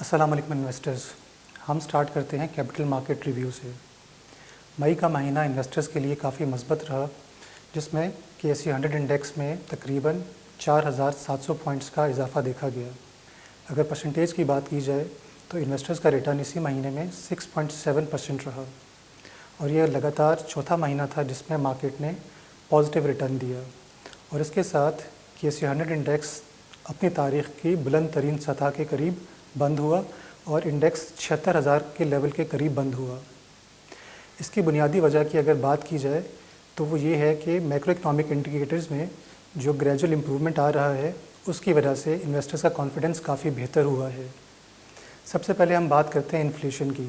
अस्सलाम वालेकुम इन्वेस्टर्स। हम स्टार्ट करते हैं कैपिटल मार्केट रिव्यू से। मई का महीना इन्वेस्टर्स के लिए काफ़ी मस्बत रहा, जिसमें KSE 100 इंडेक्स में तकरीबन 4,700 पॉइंट्स का इजाफा देखा गया। अगर परसेंटेज की बात की जाए तो इन्वेस्टर्स का रिटर्न इसी महीने में 6.7% रहा और यह लगातार चौथा महीना था जिसमें मार्केट ने पॉजिटिव रिटर्न दिया। और इसके साथ KSE 100 इंडेक्स अपनी तारीख़ की बुलंद तरीन सतह के करीब बंद हुआ और इंडेक्स 76,000 के लेवल के करीब बंद हुआ। इसकी बुनियादी वजह की अगर बात की जाए तो वो ये है कि मैक्रो इकनॉमिक इंडिकेटर्स में जो ग्रेजुअल इम्प्रूवमेंट आ रहा है उसकी वजह से इन्वेस्टर्स का कॉन्फिडेंस काफ़ी बेहतर हुआ है। सबसे पहले हम बात करते हैं इन्फ्लेशन की।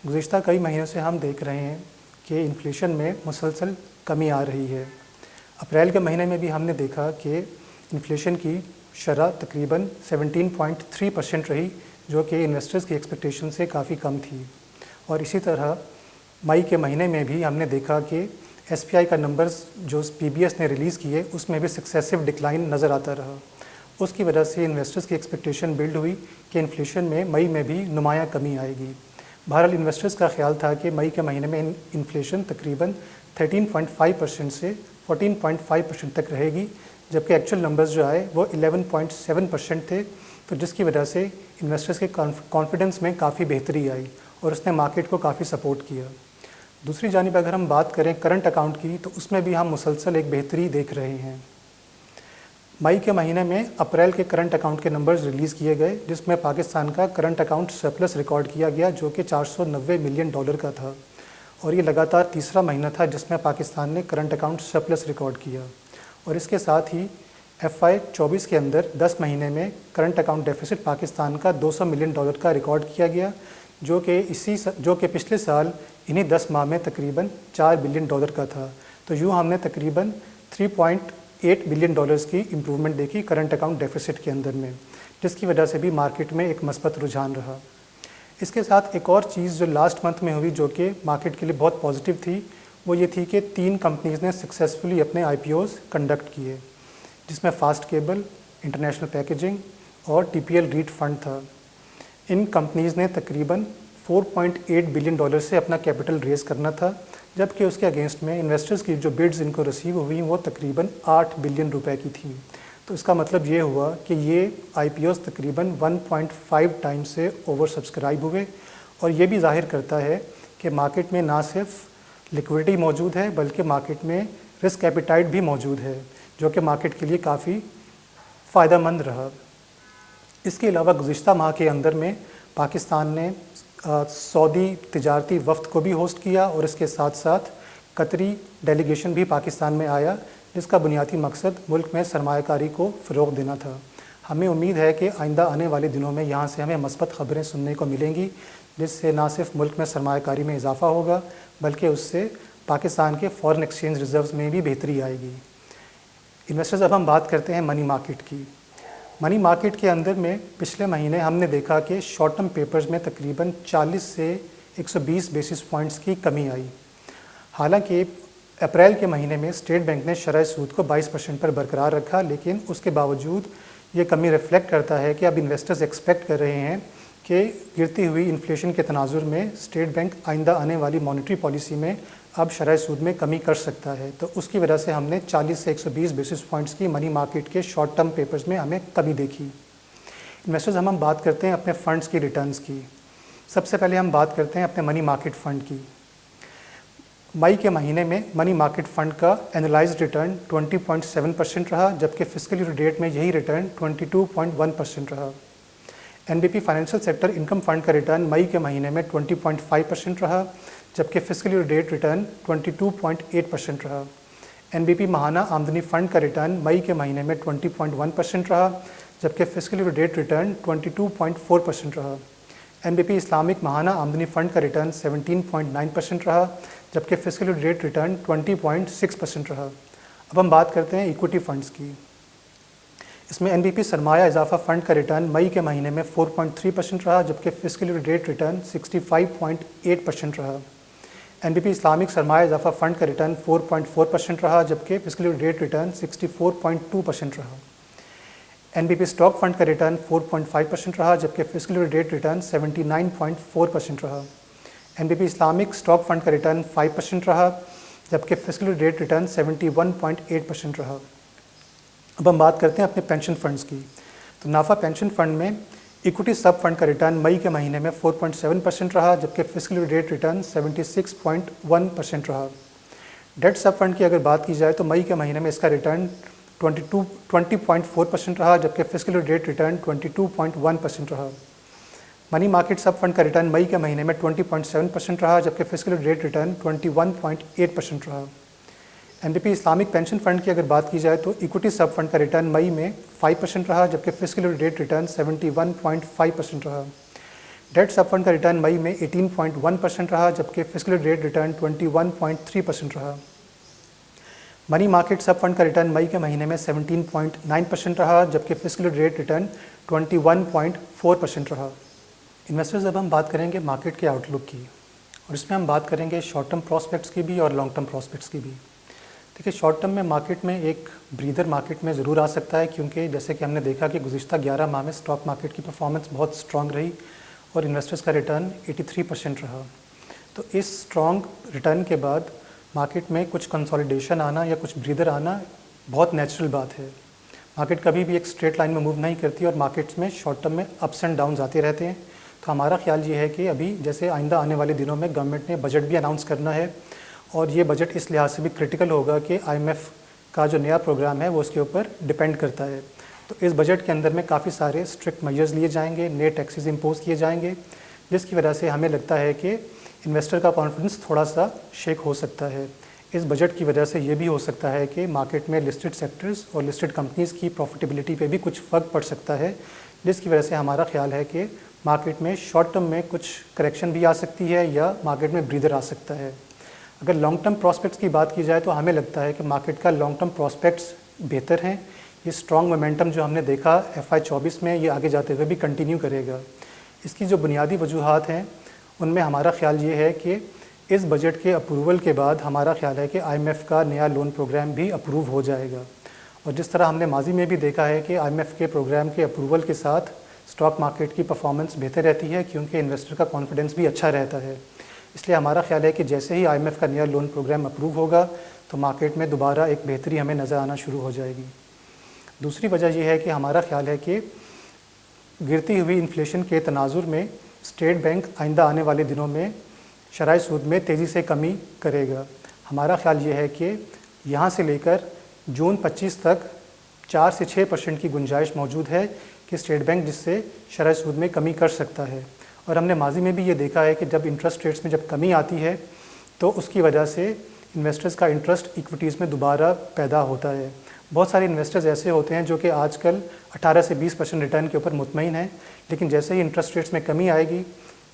गुज़िश्ता कई महीनों से हम देख रहे हैं कि इन्फ्लेशन में मुसलसल कमी आ रही है। अप्रैल के महीने में भी हमने देखा कि इन्फ्लेशन की शरह तकरीबन 17.3% रही, जो कि इन्वेस्टर्स की एक्सपेक्टेशन से काफ़ी कम थी। और इसी तरह मई के महीने में भी हमने देखा कि SPI का नंबर्स जो PBS ने रिलीज़ किए उसमें भी सक्सेसिव डिक्लाइन नज़र आता रहा। उसकी वजह से इन्वेस्टर्स की एक्सपेक्टेशन बिल्ड हुई कि इन्फ्लेशन में मई में भी नुमायाँ कमी आएगी। बहरहाल इन्वेस्टर्स का ख्याल था कि मई के महीने में इन्फ्लेशन तकरीबन 13.5% से 14.5% तक रहेगी, जबकि एक्चुअल नंबर्स जो आए वो 11.7% थे, तो जिसकी वजह से इन्वेस्टर्स के कॉन्फिडेंस में काफ़ी बेहतरी आई और उसने मार्केट को काफ़ी सपोर्ट किया। दूसरी जानिब अगर हम बात करें करंट अकाउंट की तो उसमें भी हम मुसलसल एक बेहतरी देख रहे हैं। मई के महीने में अप्रैल के करंट अकाउंट के नंबर्स रिलीज़ किए गए, जिसमें पाकिस्तान का करंट अकाउंट सरप्लस रिकॉर्ड किया गया जो कि $490 मिलियन का था और ये लगातार तीसरा महीना था जिसमें पाकिस्तान ने करंट अकाउंट सरप्लस रिकॉर्ड किया। और इसके साथ ही FY 24 के अंदर 10 महीने में करंट अकाउंट डेफिसिट पाकिस्तान का $200 मिलियन का रिकॉर्ड किया गया, जो कि पिछले साल इन्हीं 10 माह में तकरीबन $4 बिलियन का था। तो यूँ हमने तकरीबन $3.8 बिलियन की इम्प्रूवमेंट देखी करंट अकाउंट डेफिसिट के अंदर में, जिसकी वजह से भी मार्केट में एक मस्बत रुझान रहा। इसके साथ एक और चीज़ जो लास्ट मंथ में हुई जो कि मार्केट के लिए बहुत पॉजिटिव थी, वो ये थी कि 3 कंपनीज़ ने सक्सेसफुली अपने IPOs कंडक्ट किए, जिसमें फास्ट केबल, इंटरनेशनल पैकेजिंग और TPL REIT फंड था। इन कंपनीज़ ने तकरीबन $4.8 बिलियन से अपना कैपिटल रेज़ करना था, जबकि उसके अगेंस्ट में इन्वेस्टर्स की जो बिड्स इनको रिसीव हुई वो तकरीबन $8 बिलियन की थी। तो इसका मतलब ये हुआ कि ये IPOs तकरीबन 1.5 टाइम्स से ओवर सब्सक्राइब हुए और ये भी जाहिर करता है कि मार्केट में ना सिर्फ लिक्विडिटी मौजूद है बल्कि मार्केट में रिस्क एपिटाइट भी मौजूद है, जो कि मार्केट के लिए काफ़ी फ़ायदेमंद रहा। इसके अलावा गुज़िश्ता माह के अंदर में पाकिस्तान ने सऊदी तिजारती वफ़द को भी होस्ट किया और इसके साथ साथ कतरी डेलीगेशन भी पाकिस्तान में आया, जिसका बुनियादी मकसद मुल्क में सरमायाकारी को फ़रोग़ देना था। हमें उम्मीद है कि आइंदा आने वाले दिनों में यहाँ से हमें मस्बत ख़बरें सुनने को मिलेंगी, जिससे ना सिर्फ मुल्क में सरमायाकारी में इजाफ़ा होगा बल्कि उससे पाकिस्तान के फ़ॉरेन एक्सचेंज रिज़र्व्स में भी बेहतरी आएगी। इन्वेस्टर्स, अब हम बात करते हैं मनी मार्केट की। मनी मार्केट के अंदर में पिछले महीने हमने देखा कि शॉर्ट टर्म पेपर्स में तकरीबन 40 से 120 बेसिस पॉइंट्स की कमी आई। हालांकि अप्रैल के महीने में स्टेट बैंक ने शरह सूद को 22% पर बरकरार रखा, लेकिन उसके बावजूद ये कमी रिफ्लेक्ट करता है कि अब इन्वेस्टर्स एक्सपेक्ट कर रहे हैं कि गिरती हुई इन्फ्लेशन के तनाजुर में स्टेट बैंक आइंदा आने वाली मॉनेटरी पॉलिसी में अब शरह सूद में कमी कर सकता है। तो उसकी वजह से हमने 40 से 120 बेसिस पॉइंट्स की मनी मार्केट के शॉर्ट टर्म पेपर्स में हमें कमी देखी। इन्वेस्टर्स, हम बात करते हैं अपने फंड्स की रिटर्न्स की। सबसे पहले हम बात करते हैं अपने मनी मार्केट फ़ंड की। मई के महीने में मनी मार्केट फ़ंड का एनालाइज्ड रिटर्न 20.7% रहा, जबकि फिस्कल ईयर डेट में यही रिटर्न 22.1% रहा। NBP financial sector income fund का रिटर्न मई के महीने में 20.5% रहा, जबकि फिस्कल ईयर डेट रिटर्न 22.8% रहा। NBP महाना आमदनी फ़ंड का रिटर्न मई के महीने में 20.1% रहा, जबकि फिस्कल ईयर डेट रिटर्न 22.4% रहा। NBP इस्लामिक महाना आमदनी फ़ंड का रिटर्न 17.9% रहा, जबकि फिस्कल ईयर डेट रिटर्न 20.6% रहा। अब हम बात करते हैं इक्विटी फ़ंड्स की। इसमें NBP सरमाया इजाफा फ़ंड का रिटर्न मई के महीने में 4.3% रहा, जबकि फिस्कल ईयर डेट रिटर्न 65.8% रहा। NBP इस्लामिक सरमाया इजाफा फ़ंड का रिटर्न 4.4% रहा, जबकि फिस्कल ईयर डेट रिटर्न 64.2% रहा। NBP स्टॉक फंड का रिटर्न 4.5% रहा, जबकि फिस्कल टू डेट रिटर्न 79.4% रहा। NBP इस्लामिक स्टॉक फंड का रिटर्न 5% रहा, जबकि फिस्कल टू डेट रिटर्न 71.8% रहा। अब हम बात करते हैं अपने पेंशन फंड्स की। तो नाफा पेंशन फंड में इक्विटी सब फंड का रिटर्न मई के महीने में 4.7% रहा, जबकि फिस्कल टू डेट रिटर्न 76.1% रहा। डेट सब फंड की अगर बात की जाए तो मई के महीने में इसका रिटर्न 20.4% रहा, जबकि फिस्कल टू डेट रिटर्न 22.1% रहा। मनी मार्केट सब फंड का रिटर्न मई के महीने में 20.7% रहा, जबकि फिस्कल टू डेट रिटर्न 21.8% रहा। NBP इस्लामिक पेंशन फंड की अगर बात की जाए तो इक्विटी सब फंड का रिटर्न मई में 5% रहा, जबकि फिस्कल टू डेट रिटर्न 71.5% रहा। डेट सब फंड का रिटर्न मई में 18.1% रहा, जबकि फिस्कल टू डेट रिटर्न 21.3% रहा। मनी मार्केट सब फंड का रिटर्न मई के महीने में 17.9% रहा, जबकि फिस्कल टू डेट रिटर्न 21.4% रहा। इन्वेस्टर्स, अब हम बात करेंगे मार्केट के आउटलुक की, और इसमें हम बात करेंगे शॉर्ट टर्म प्रॉस्पेक्ट्स की भी और लॉन्ग टर्म प्रॉस्पेक्ट्स की भी। देखिए, शॉर्ट टर्म में मार्केट में एक ब्रीदर मार्केट में ज़रूर आ सकता है, क्योंकि जैसे कि हमने देखा कि गुज़िश्ता 11 माह में स्टॉक मार्केट की परफॉर्मेंस बहुत स्ट्रॉन्ग रही और इन्वेस्टर्स का रिटर्न 83% रहा। तो इस स्ट्रॉन्ग रिटर्न के बाद मार्केट में कुछ कंसोलिडेशन आना या कुछ ब्रीदर आना बहुत नेचुरल बात है। मार्केट कभी भी एक स्ट्रेट लाइन में मूव नहीं करती और मार्केट्स में शॉर्ट टर्म में अप्स एंड डाउन्स आते रहते हैं। तो हमारा ख्याल ये है कि अभी जैसे आइंदा आने वाले दिनों में गवर्नमेंट ने बजट भी अनाउंस करना है, और ये बजट इस लिहाज से भी क्रिटिकल होगा कि IMF का जो नया प्रोग्राम है वो उसके ऊपर डिपेंड करता है। तो इस बजट के अंदर में काफ़ी सारे स्ट्रिक्ट मेजर्स लिए जाएंगे, नए टैक्सेस इम्पोज किए जाएंगे, जिसकी वजह से हमें लगता है कि इन्वेस्टर का कॉन्फिडेंस थोड़ा सा शेक हो सकता है। इस बजट की वजह से ये भी हो सकता है कि मार्केट में लिस्टेड सेक्टर्स और लिस्टेड कंपनीज़ की प्रॉफिटेबिलिटी पे भी कुछ फ़र्क पड़ सकता है, जिसकी वजह से हमारा ख्याल है कि मार्केट में शॉर्ट टर्म में कुछ करेक्शन भी आ सकती है या मार्केट में ब्रीदर आ सकता है। अगर लॉन्ग टर्म प्रॉस्पेक्ट्स की बात की जाए तो हमें लगता है कि मार्केट का लॉन्ग टर्म प्रॉस्पेक्ट्स बेहतर हैं। ये स्ट्रॉन्ग मोमेंटम जो हमने देखा FY 24 में, ये आगे जाते हुए भी कंटिन्यू करेगा। इसकी जो बुनियादी वजूहात हैं उनमें हमारा ख्याल ये है कि इस बजट के अप्रूवल के बाद हमारा ख्याल है कि IMF का नया लोन प्रोग्राम भी अप्रूव हो जाएगा। और जिस तरह हमने माजी में भी देखा है कि IMF के प्रोग्राम के अप्रूवल के साथ स्टॉक मार्केट की परफॉर्मेंस बेहतर रहती है, क्योंकि इन्वेस्टर का कॉन्फिडेंस भी अच्छा रहता है। इसलिए हमारा ख्याल है कि जैसे ही IMF का नया लोन प्रोग्राम अप्रूव होगा तो मार्केट में दोबारा एक बेहतरी हमें नज़र आना शुरू हो जाएगी। दूसरी वजह यह है कि हमारा ख्याल है कि गिरती हुई इन्फ्लेशन के तनाजुर में स्टेट बैंक आइंदा आने वाले दिनों में शरह सूद में तेज़ी से कमी करेगा। हमारा ख्याल ये है कि यहाँ से लेकर जून 25 तक 4 से 6% की गुंजाइश मौजूद है कि स्टेट बैंक जिससे शरह सूद में कमी कर सकता है। और हमने माजी में भी ये देखा है कि जब इंटरेस्ट रेट्स में जब कमी आती है तो उसकी वजह से इन्वेस्टर्स का इंटरेस्ट इक्विटीज़ में दोबारा पैदा होता है। बहुत सारे इन्वेस्टर्स ऐसे होते हैं जो कि आजकल 18 से 20% रिटर्न के ऊपर मुतमईन हैं, लेकिन जैसे ही इंटरेस्ट रेट्स में कमी आएगी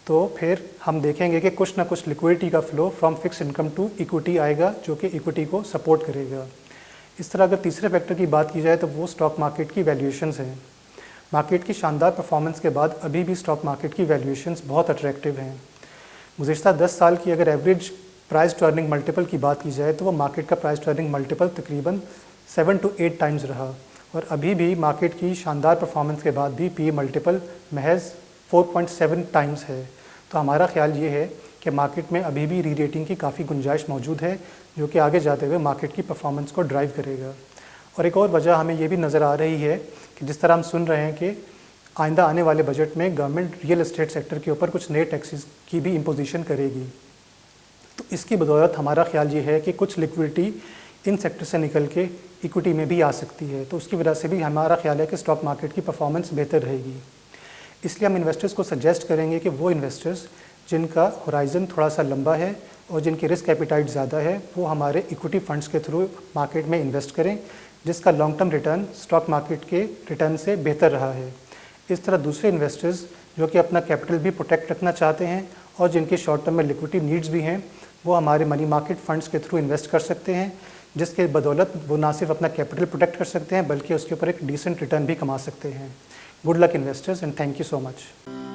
तो फिर हम देखेंगे कि कुछ ना कुछ लिक्विडिटी का flow from fixed income to equity आएगा, जो कि इक्विटी को सपोर्ट करेगा। इस तरह अगर तीसरे फैक्टर की बात की जाए तो वो स्टॉक मार्केट की वैल्यूएशंस हैं। मार्केट की शानदार परफॉर्मेंस के बाद अभी भी स्टॉक मार्केट की वैल्यूएशंस बहुत अट्रैक्टिव हैं। गुज़िश्ता 10 साल की अगर average price to earning multiple की बात की जाए तो वो मार्केट का प्राइस टू अर्निंग मल्टीपल तकरीबन 7 to 8 टाइम्स रहा, और अभी भी मार्केट की शानदार परफॉर्मेंस के बाद भी PE मल्टीपल महज 4.7 टाइम्स है। तो हमारा ख्याल ये है कि मार्केट में अभी भी री रेटिंग की काफ़ी गुंजाइश मौजूद है, जो कि आगे जाते हुए मार्केट की परफॉर्मेंस को ड्राइव करेगा। और एक और वजह हमें ये भी नज़र आ रही है कि जिस तरह हम सुन रहे हैं कि आइंदा आने वाले बजट में गवर्नमेंट रियल एस्टेट सेक्टर के ऊपर कुछ नए टैक्सेस की भी इम्पोजिशन करेगी। तो इसकी बदौलत हमारा ख्याल ये है कि कुछ लिक्विडिटी इन सेक्टर से निकल के इक्विटी में भी आ सकती है। तो उसकी वजह से भी हमारा ख्याल है कि स्टॉक मार्केट की परफॉर्मेंस बेहतर रहेगी। इसलिए हम इन्वेस्टर्स को सजेस्ट करेंगे कि वो इन्वेस्टर्स जिनका होराइज़न थोड़ा सा लंबा है और जिनकी रिस्क एपिटाइट ज़्यादा है, वो हमारे इक्विटी फंड्स के थ्रू मार्केट में इन्वेस्ट करें, जिसका long term return stock market के रिटर्न से बेहतर रहा है। इस तरह दूसरे इन्वेस्टर्स जो कि अपना कैपिटल भी प्रोटेक्ट रखना चाहते हैं और जिनकी शॉर्ट टर्म में लिक्विडिटी नीड्स भी हैं, वो हमारे मनी मार्केट फंड्स के थ्रू इन्वेस्ट कर सकते हैं, जिसके बदौलत वो ना सिर्फ अपना कैपिटल प्रोटेक्ट कर सकते हैं बल्कि उसके ऊपर एक डिसेंट रिटर्न भी कमा सकते हैं। Good luck investors and thank you so much.